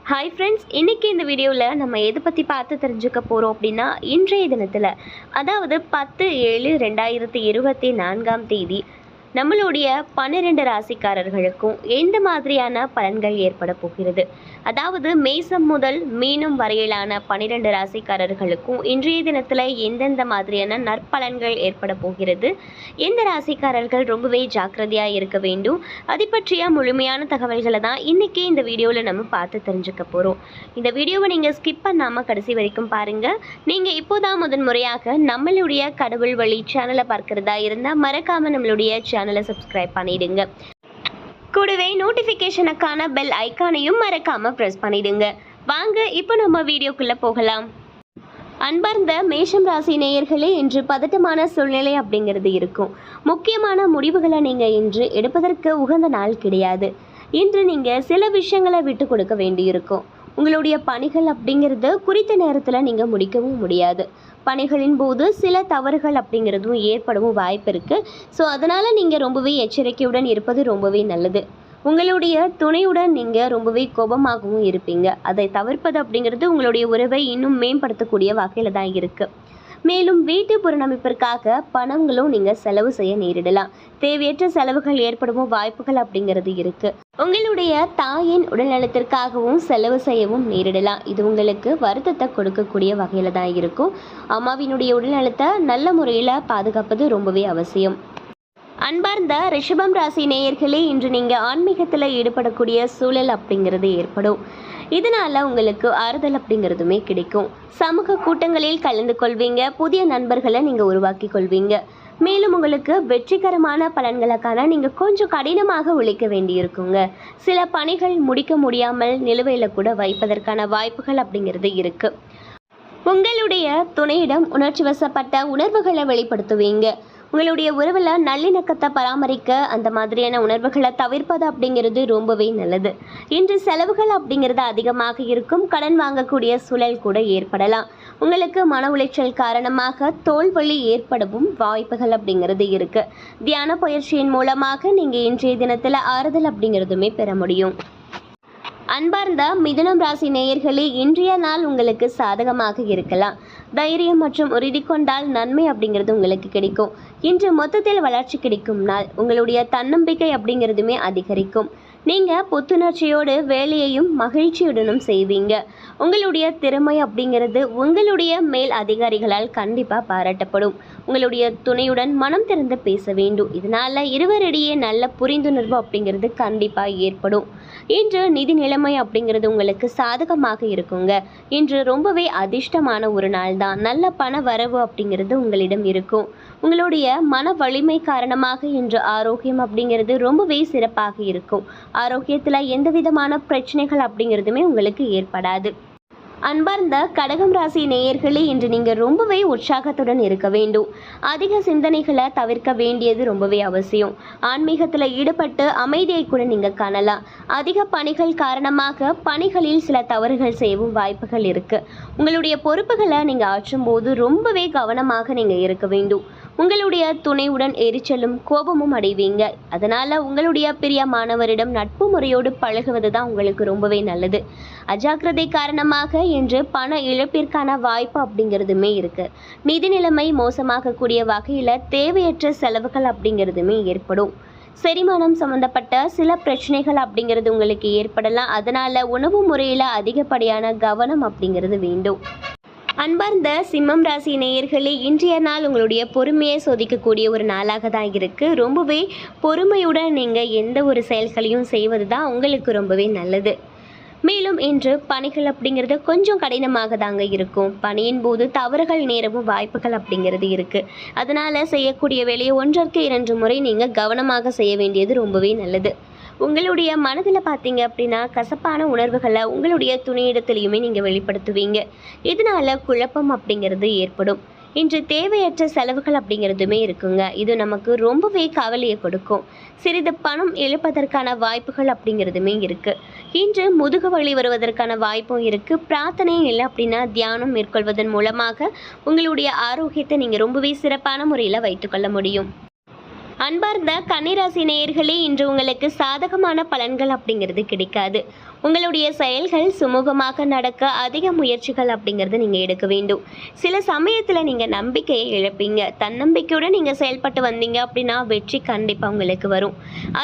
Hi friends, இன்றைக்கி இந்த வீடியோவில் நம்ம எதை பற்றி பார்த்து தெரிஞ்சுக்க போகிறோம் அப்படின்னா, இன்றைய தினத்தில் அதாவது 10/7/2024 நம்மளுடைய 12 ராசிக்காரர்களுக்கும் எந்த மாதிரியான பலன்கள் ஏற்பட போகிறது. அதாவது மேசம் முதல் மீனம் வரையிலான 12 ராசிக்காரர்களுக்கும் இன்றைய தினத்தில் எந்தெந்த மாதிரியான நற்பலன்கள் ஏற்பட போகிறது, எந்த ராசிக்காரர்கள் ரொம்பவே ஜாக்கிரதையாக இருக்க வேண்டும், அதை பற்றிய முழுமையான தகவல்களை தான் இன்றைக்கி இந்த வீடியோவில் நம்ம பார்த்து தெரிஞ்சுக்க போகிறோம். இந்த வீடியோவை நீங்கள் ஸ்கிப் பண்ணாமல் கடைசி வரைக்கும் பாருங்கள். நீங்கள் இப்போதான் முதன்முறையாக நம்மளுடைய கடவுள் வழி சேனலை பார்க்குறதா இருந்தால் மறக்காமல் நம்மளுடைய சேனலை சப்ஸ்கிரைப் பண்ணிடுங்க. கூடவே நோட்டிஃபிகேஷனுக்கான பெல் ஐக்கானையும் மறக்காமல் ப்ரெஸ் பண்ணிடுங்க. வாங்க இப்போ நம்ம வீடியோக்குள்ளே போகலாம். அன்பார்ந்த மேஷம் ராசி நேயர்களே, இன்று பதட்டமான சூழ்நிலை அப்படிங்கிறது இருக்கும். முக்கியமான முடிவுகளை நீங்கள் இன்று எடுப்பதற்கு உகந்த நாள் கிடையாது. இன்று நீங்கள் சில விஷயங்களை விட்டு கொடுக்க வேண்டியிருக்கும். உங்களுடைய பணிகள் அப்படிங்கிறது குறித்த நேரத்தில் நீங்கள் முடிக்கவும் முடியாது. பணிகளின் போது சில தவறுகள் அப்படிங்கிறதும் ஏற்படவும் வாய்ப்பு இருக்குது. ஸோ அதனால் நீங்கள் ரொம்பவே எச்சரிக்கையுடன் இருப்பது ரொம்பவே நல்லது. உங்களுடைய துணையுடன் நீங்கள் ரொம்பவே கோபமாகவும் இருப்பீங்க. அதை தவிர்ப்பது அப்படிங்கிறது உங்களுடைய உறவை இன்னும் மேம்படுத்தக்கூடிய வகையில் தான் இருக்குது. மேலும் வீட்டு புனரமைப்பிற்காக பணங்களும் நீங்கள் செலவு செய்ய நேரிடலாம். தேவையற்ற செலவுகள் ஏற்படவும் வாய்ப்புகள் அப்படிங்கிறது இருக்குது. உங்களுடைய தாயின் உடல்நலத்திற்காகவும் செலவு செய்யவும் நேரிடலாம். இது உங்களுக்கு வருத்தத்தை கொடுக்கக்கூடிய வகையில் தான் இருக்கும். அம்மாவினுடைய உடல்நலத்தை நல்ல முறையில் பாதுகாப்பது ரொம்பவே அவசியம். அன்பார்ந்த ரிஷபம் ராசி நேயர்களே, இன்று நீங்கள் ஆன்மீகத்தில் ஈடுபடக்கூடிய சூழல் அப்படிங்கிறது ஏற்படும். இதனால் உங்களுக்கு ஆறுதல் அப்படிங்கிறதுமே கிடைக்கும். சமூக கூட்டங்களில் கலந்து கொள்வீங்க. புதிய நண்பர்களை நீங்கள் உருவாக்கி கொள்வீங்க. மேலும் உங்களுக்கு வெற்றிகரமான பலன்களுக்கான நீங்கள் கொஞ்சம் கடினமாக உழைக்க வேண்டியிருக்குங்க. சில பணிகள் முடிக்க முடியாமல் நிலுவையில் கூட வைப்பதற்கான வாய்ப்புகள் அப்படிங்கிறது இருக்குது. உங்களுடைய துணையிடம் உணர்ச்சி வசப்பட்ட உணர்வுகளை வெளிப்படுத்துவீங்க. உங்களுடைய உறவில் நல்லிணக்கத்தை பராமரிக்க அந்த மாதிரியான உணர்வுகளை தவிர்ப்பது அப்படிங்கிறது ரொம்பவே நல்லது. இன்று செலவுகள் அப்படிங்கிறது அதிகமாக இருக்கும். கடன் வாங்கக்கூடிய சூழல் கூட ஏற்படலாம். உங்களுக்கு மன உளைச்சல் காரணமாக தோல்வலி ஏற்படவும் வாய்ப்புகள் அப்படிங்கிறது இருக்குது. தியான பயிற்சியின் மூலமாக நீங்கள் இன்றைய தினத்தில் ஆறுதல் அப்படிங்கிறதுமே பெற முடியும். அன்பார்ந்த மிதுனம் ராசி நேயர்களே, இன்றைய நாள் உங்களுக்கு சாதகமாக இருக்கலாம். தைரியம் மற்றும் உறுதி கொண்டால் நன்மை அப்படிங்கிறது உங்களுக்கு கிடைக்கும். இன்று மொத்தத்தில் வளர்ச்சி கிடைக்கும் நாள். உங்களுடைய தன்னம்பிக்கை அப்படிங்கிறதுமே அதிகரிக்கும். நீங்கள் புத்துணர்ச்சியோடு வேலையையும் மகிழ்ச்சியுடனும் செய்வீங்க. உங்களுடைய திறமை அப்படிங்கிறது உங்களுடைய மேல் அதிகாரிகளால் கண்டிப்பாக பாராட்டப்படும். உங்களுடைய துணையுடன் மனம் திறந்து பேச வேண்டும். இதனால் இருவரிடையே நல்ல புரிந்துணர்வு அப்படிங்கிறது கண்டிப்பாக ஏற்படும். இன்று நிதி நிலைமை அப்படிங்கிறது உங்களுக்கு சாதகமாக இருக்குங்க. இன்று ரொம்பவே அதிர்ஷ்டமான ஒரு நாள் தான். நல்ல பண வரவு அப்படிங்கிறது உங்களிடம் இருக்கும். உங்களுடைய மன வலிமை காரணமாக இன்று ஆரோக்கியம் அப்படிங்கிறது ரொம்பவே சிறப்பாக இருக்கும். ஆரோக்கியத்தில் எந்த விதமான பிரச்சனைகள் அப்படிங்கிறதுமே உங்களுக்கு ஏற்படாது. அன்பார்ந்த கடகம் ராசி நேயர்களே, இன்று நீங்கள் ரொம்பவே உற்சாகத்துடன் இருக்க வேண்டும். அதிக சிந்தனைகளை தவிர்க்க வேண்டியது ரொம்பவே அவசியம். ஆன்மீகத்தில் ஈடுபட்டு அமைதியை கூட நீங்கள் காணலாம். அதிக பணிகள் காரணமாக பணிகளில் சில தவறுகள் செய்யவும் வாய்ப்புகள் இருக்குது. உங்களுடைய பொறுப்புகளை நீங்கள் ஆற்றும் போது ரொம்பவே கவனமாக நீங்கள் இருக்க வேண்டும். உங்களுடைய துணையுடன் எரிச்சலும் கோபமும் அடைவீங்க. அதனால் உங்களுடைய பிரியமானவரிடம் நட்பு முறையோடு பழகுவது தான் உங்களுக்கு ரொம்பவே நல்லது. அஜாக்கிரதை காரணமாக இன்று பண இழப்பிற்கான வாய்ப்பு அப்படிங்கிறதுமே இருக்குது. நிதி நிலைமை மோசமாகக்கூடிய வகையில் தேவையற்ற செலவுகள் அப்படிங்கிறதுமே ஏற்படும். செரிமானம் சம்மந்தப்பட்ட சில பிரச்சனைகள் அப்படிங்கிறது உங்களுக்கு ஏற்படலாம். அதனால் உணவு முறையில் அதிகப்படியான கவனம் அப்படிங்கிறது வேண்டும். அன்பார்ந்த சிம்மம் ராசி நேயர்களே, இன்றைய நாள் உங்களுடைய பொறுமையை சோதிக்கக்கூடிய ஒரு நாளாக தான் இருக்குது. ரொம்பவே பொறுமையுடன் நீங்கள் எந்த ஒரு செயல்களையும் செய்வது தான் உங்களுக்கு ரொம்பவே நல்லது. மேலும் இன்று பணிகள் அப்படிங்கிறது கொஞ்சம் கடினமாக தாங்க இருக்கும். பணியின் போது தவறுகள் நேரவும் வாய்ப்புகள் அப்படிங்கிறது இருக்குது. அதனால் செய்யக்கூடிய வேலையை 1-2 முறை நீங்கள் கவனமாக செய்ய வேண்டியது ரொம்பவே நல்லது. உங்களுடைய மனதில் பார்த்தீங்க அப்படின்னா கசப்பான உணர்வுகளை உங்களுடைய துணையிடத்துலையுமே நீங்கள் வெளிப்படுத்துவீங்க. இதனால் குழப்பம் அப்படிங்கிறது ஏற்படும். இன்று தேவையற்ற செலவுகள் அப்படிங்கிறதுமே இருக்குங்க. இது நமக்கு ரொம்பவே கவலையை கொடுக்கும். சிறிது பணம் இழப்பதற்கான வாய்ப்புகள் அப்படிங்கிறதுமே இருக்குது. இன்று முதுகு வலி வருவதற்கான வாய்ப்பும் இருக்குது. பிரார்த்தனை இல்லை அப்படின்னா தியானம் மேற்கொள்வதன் மூலமாக உங்களுடைய ஆரோக்கியத்தை நீங்கள் ரொம்பவே சிறப்பான முறையில் வைத்துக்கொள்ள முடியும். அன்பார்ந்த கன்னிராசி நேயர்களே, இன்று உங்களுக்கு சாதகமான பலன்கள் அப்படிங்கிறது கிடைக்காது. உங்களுடைய செயல்கள் சுமூகமாக நடக்க அதிக முயற்சிகள் அப்படிங்கிறது நீங்கள் எடுக்க வேண்டும். சில சமயத்தில் நீங்கள் நம்பிக்கையை இழப்பீங்க. தன்னம்பிக்கையுடன் நீங்கள் செயல்பட்டு வந்தீங்க அப்படின்னா வெற்றி கண்டிப்பாக உங்களுக்கு வரும்.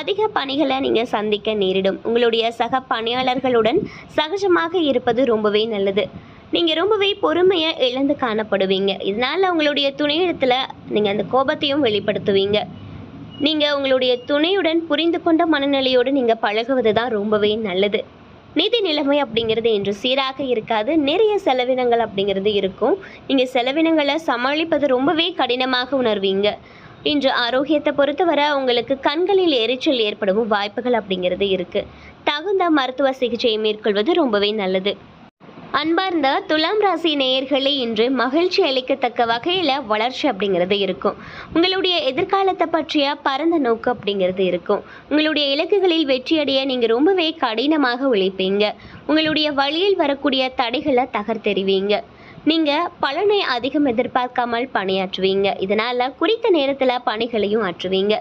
அதிக பணிகளை நீங்கள் சந்திக்க நேரிடும். உங்களுடைய சக பணியாளர்களுடன் சகஜமாக இருப்பது ரொம்பவே நல்லது. நீங்கள் ரொம்பவே பொறுமையை இழந்து காணப்படுவீங்க. இதனால் உங்களுடைய துணையிடத்தில் நீங்கள் அந்த கோபத்தையும் வெளிப்படுத்துவீங்க. நீங்கள் உங்களுடைய துணையுடன் புரிந்து கொண்ட மனநிலையோடு நீங்கள் பழகுவது தான் ரொம்பவே நல்லது. நிதி நிலைமை அப்படிங்கிறது இன்று சீராக இருக்காது. நிறைய செலவினங்கள் அப்படிங்கிறது இருக்கும். நீங்கள் செலவினங்களை சமாளிப்பது ரொம்பவே கடினமாக உணர்வீங்க. இன்று ஆரோக்கியத்தை பொறுத்தவரை உங்களுக்கு கண்களில் எரிச்சல் ஏற்படவும் வாய்ப்புகள் அப்படிங்கிறது இருக்குது. தகுந்த மருத்துவ சிகிச்சையை மேற்கொள்வது ரொம்பவே நல்லது. அன்பார்ந்த துலாம் ராசி நேயர்களே, இன்று மகிழ்ச்சி அளிக்கத்தக்க வகையில் வளர்ச்சி அப்படிங்கிறது இருக்கும். உங்களுடைய எதிர்காலத்தை பற்றிய பரந்த நோக்கு அப்படிங்கிறது இருக்கும். உங்களுடைய இலக்குகளில் வெற்றியடைய நீங்கள் ரொம்பவே கடினமாக உழைப்பீங்க. உங்களுடைய வழியில் வரக்கூடிய தடைகளை தகர்த்தெறிவீங்க. நீங்கள் பலனை அதிகம் எதிர்பார்க்காமல் பணியாற்றுவீங்க. இதனால் குறித்த நேரத்தில் பணிகளையும் ஆற்றுவீங்க.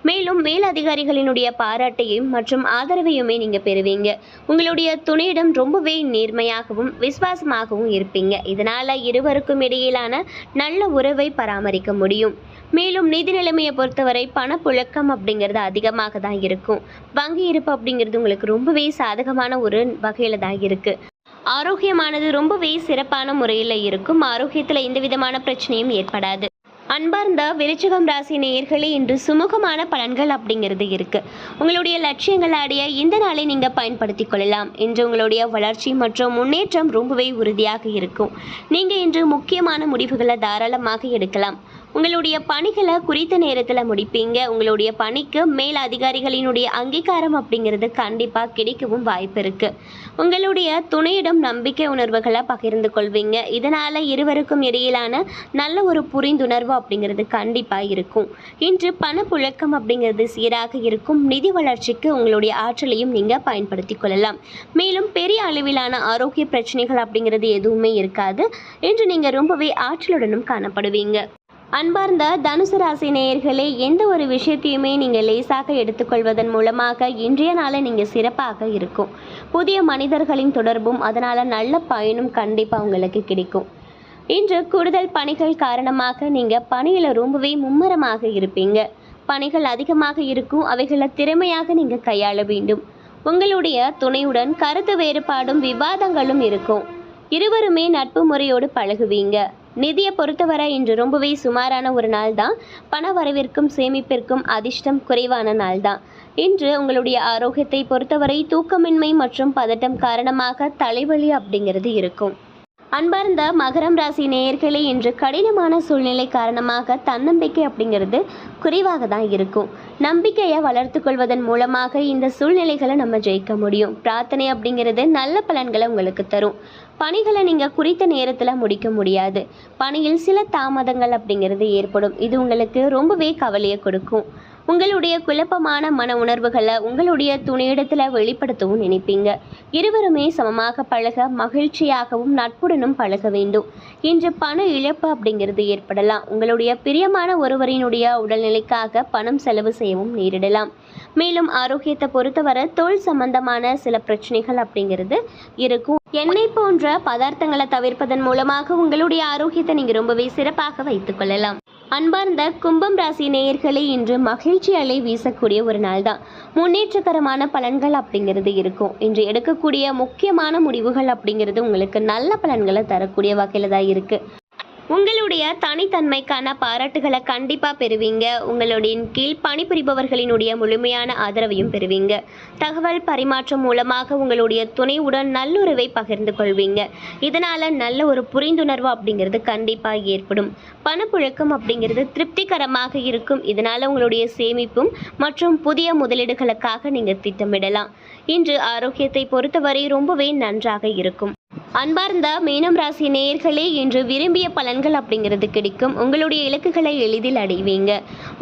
மேலும் மேலதிகாரிகளினுடைய பாராட்டையும் மற்றும் ஆதரவையுமே நீங்கள் பெறுவீங்க. உங்களுடைய துணையிடம் ரொம்பவே நேர்மையாகவும் விசுவாசமாகவும் இருப்பீங்க. இதனால் இருவருக்கும் இடையிலான நல்ல உறவை பராமரிக்க முடியும். மேலும் நிதி நிலைமையை பொறுத்தவரை பணப்புழக்கம் அப்படிங்கிறது அதிகமாக தான் இருக்கும். வங்கி இருப்பு அப்படிங்கிறது உங்களுக்கு ரொம்பவே சாதகமான ஒரு வகையில் தான் இருக்குது. ஆரோக்கியமானது ரொம்பவே சிறப்பான முறையில் இருக்கும். ஆரோக்கியத்தில் எந்த விதமான பிரச்சனையும் ஏற்படாது. அன்பார்ந்த விருச்சிகம் ராசி நேயர்களே, இன்று சுமூகமான பலன்கள் அப்படிங்கிறது இருக்கு. உங்களுடைய லட்சியங்களை அடைய இந்த நாளை நீங்கள் பயன்படுத்தி கொள்ளலாம். இன்று உங்களுடைய வளர்ச்சி மற்றும் முன்னேற்றம் ரொம்பவே உறுதியாக இருக்கும். நீங்கள் இன்று முக்கியமான முடிவுகளை தாராளமாக எடுக்கலாம். உங்களுடைய பணிகளை குறித்த நேரத்தில் முடிப்பீங்க. உங்களுடைய பணிக்கு மேல் அதிகாரிகளினுடைய அங்கீகாரம் அப்படிங்கிறது கண்டிப்பாக கிடைக்கவும் வாய்ப்பு இருக்கு. உங்களுடைய துணையிடம் நம்பிக்கை உணர்வுகளை பகிர்ந்து கொள்வீங்க. இதனால இருவருக்கும் இடையிலான நல்ல ஒரு புரிந்துணர்வு அப்படிங்கிறது கண்டிப்பாக இருக்கும். இன்று பணப்புழக்கம் அப்படிங்கிறது சீராக இருக்கும். நிதி வளர்ச்சிக்கு உங்களுடைய ஆற்றலையும் நீங்கள் பயன்படுத்தி கொள்ளலாம். மேலும் பெரிய அளவிலான ஆரோக்கிய பிரச்சனைகள் அப்படிங்கிறது எதுவுமே இருக்காது. இன்று நீங்கள் ரொம்பவே ஆற்றலுடனும் காணப்படுவீங்க. அன்பார்ந்த தனுசு ராசி நேயர்களே, எந்த ஒரு விஷயத்தையுமே நீங்கள் லேசாக எடுத்துக்கொள்வதன் மூலமாக இன்றைய நாளை நீங்கள் சிறப்பாக இருக்கும். புதிய மனிதர்களின் தொடர்பும் அதனால் நல்ல பயனும் கண்டிப்பாக உங்களுக்கு கிடைக்கும். இன்று கூடுதல் பணிகள் காரணமாக நீங்கள் பணியில் ரொம்பவே மும்முரமாக இருப்பீங்க. பணிகள் அதிகமாக இருக்கும். அவைகளை திறமையாக நீங்கள் கையாள வேண்டும். உங்களுடைய துணையுடன் கருத்து வேறுபாடும் விவாதங்களும் இருக்கும். இருவருமே நட்பு முறையோடு பழகுவீங்க. நிதியை பொறுத்தவரை இன்று ரொம்பவே சுமாரான ஒரு நாள் தான். பண வரவிற்கும் சேமிப்பிற்கும் அதிர்ஷ்டம் குறைவான நாள் தான். இன்று உங்களுடைய ஆரோக்கியத்தை பொறுத்தவரை தூக்கமின்மை மற்றும் பதட்டம் காரணமாக தலைவலி அப்படிங்கிறது இருக்கும். அன்பார்ந்த மகரம் ராசி நேயர்களே, இன்று கடினமான சூழ்நிலை காரணமாக தன்னம்பிக்கை அப்படிங்கிறது குறைவாக தான் இருக்கும். நம்பிக்கையை வளர்த்து கொள்வதன் மூலமாக இந்த சூழ்நிலைகளை நம்ம ஜெயிக்க முடியும். பிரார்த்தனை அப்படிங்கிறது நல்ல பலன்களை உங்களுக்கு தரும். பணிகளை நீங்கள் குறித்த நேரத்தில் முடிக்க முடியாது. பணியில் சில தாமதங்கள் அப்படிங்கிறது ஏற்படும். இது உங்களுக்கு ரொம்பவே கவலையை கொடுக்கும். உங்களுடைய குழப்பமான மன உணர்வுகளை உங்களுடைய துணையிடத்தில் வெளிப்படுத்தவும் நினைப்பீங்க. இருவருமே சமமாக பழக மகிழ்ச்சியாகவும் நட்புடனும் பழக வேண்டும். இன்று பண இழப்பு அப்படிங்கிறது ஏற்படலாம். உங்களுடைய பிரியமான ஒருவரினுடைய உடல்நிலைக்காக பணம் செலவு செய்யவும் நேரிடலாம். மேலும் ஆரோக்கியத்தை பொறுத்தவரை தோல் சம்பந்தமான சில பிரச்சனைகள் அப்படிங்கிறது இருக்கும். எண்ணெய் போன்ற பதார்த்தங்களை தவிர்ப்பதன் மூலமாக உங்களுடைய ஆரோக்கியத்தை நீங்கள் ரொம்பவே சிறப்பாக வைத்துக் கொள்ளலாம். அன்பார்ந்த கும்பம் ராசி நேயர்களே, இன்று மகிழ்ச்சி அலை வீசக்கூடிய ஒரு நாள் தான். முன்னேற்றகரமான பலன்கள் அப்படிங்கிறது இருக்கும். இன்று எடுக்கக்கூடிய முக்கியமான முடிவுகள் அப்படிங்கிறது உங்களுக்கு நல்ல பலன்களை தரக்கூடிய வகையில் தான் இருக்குது. உங்களுடைய தனித்தன்மைக்கான பாராட்டுகளை கண்டிப்பாக பெறுவீங்க. உங்களுடைய கீழ் பணிபுரிபவர்களினுடைய முழுமையான ஆதரவையும் பெறுவீங்க. தகவல் பரிமாற்றம் மூலமாக உங்களுடைய துணையுடன் நல்லுறவை பகிர்ந்து கொள்வீங்க. இதனால் நல்ல ஒரு புரிந்துணர்வு அப்படிங்கிறது கண்டிப்பாக ஏற்படும். பணப்புழக்கம் அப்படிங்கிறது திருப்திகரமாக இருக்கும். இதனால் உங்களுடைய சேமிப்பும் மற்றும் புதிய முதலீடுகளுக்காக நீங்கள் திட்டமிடலாம். இன்று ஆரோக்கியத்தை பொறுத்தவரை ரொம்பவே நன்றாக இருக்கும். அன்பார்ந்த மீனம் ராசி நேயர்களே, இன்று விரும்பிய பலன்கள் அப்படிங்கிறது கிடைக்கும். உங்களுடைய இலக்குகளை எளிதில் அடைவீங்க.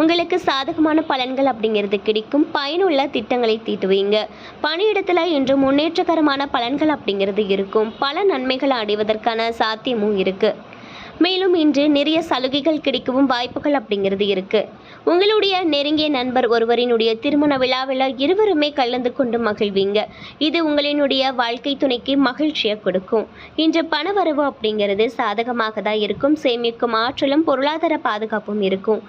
உங்களுக்கு சாதகமான பலன்கள் அப்படிங்கிறது கிடைக்கும். பயனுள்ள திட்டங்களை தீட்டுவீங்க. பணியிடத்தில் இன்று முன்னேற்றகரமான பலன்கள் அப்படிங்கிறது இருக்கும். பல நன்மைகளை அடைவதற்கான சாத்தியமும் இருக்குது. மேலும் இன்று நிறைய சலுகைகள் கிடைக்கவும் வாய்ப்புகள் அப்படிங்கிறது இருக்கு. உங்களுடைய நெருங்கிய நண்பர் ஒருவரினுடைய திருமண விழாவில் இருவருமே கலந்து கொண்டு மகிழ்வீங்க. இது உங்களினுடைய வாழ்க்கை துணைக்கு மகிழ்ச்சியை கொடுக்கும். இன்று பணவரவு அப்படிங்கிறது சாதகமாக தான் இருக்கும். சேமிக்கும் ஆற்றலும் பொருளாதார பாதுகாப்பும் இருக்கும்.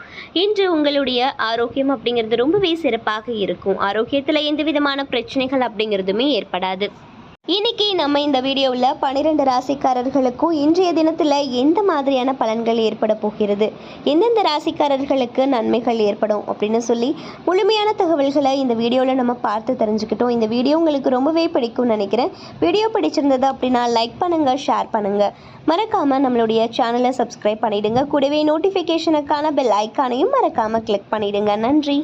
இன்று உங்களுடைய ஆரோக்கியம் அப்படிங்கிறது ரொம்பவே சிறப்பாக இருக்கும். ஆரோக்கியத்தில் எந்த விதமான பிரச்சனைகள் அப்படிங்கிறதுமே ஏற்படாது. இன்னைக்கு நம்ம இந்த வீடியோவில் 12 ராசிக்காரர்களுக்கும் இன்றைய தினத்தில் எந்த மாதிரியான பலன்கள் ஏற்பட போகிறது, எந்தெந்த ராசிக்காரர்களுக்கு நன்மைகள் ஏற்படும் அப்படின்னு சொல்லி முழுமையான தகவல்களை இந்த வீடியோவில் நம்ம பார்த்து தெரிஞ்சுக்கிட்டோம். இந்த வீடியோ உங்களுக்கு ரொம்பவே பிடிக்கும்னு நினைக்கிறேன். வீடியோ பிடிச்சிருந்தது அப்படின்னா லைக் பண்ணுங்கள், ஷேர் பண்ணுங்கள். மறக்காமல் நம்மளுடைய சேனலை சப்ஸ்கிரைப் பண்ணிவிடுங்க. கூடவே நோட்டிஃபிகேஷனுக்கான பெல் ஐக்கானையும் மறக்காமல் கிளிக் பண்ணிவிடுங்க. நன்றி.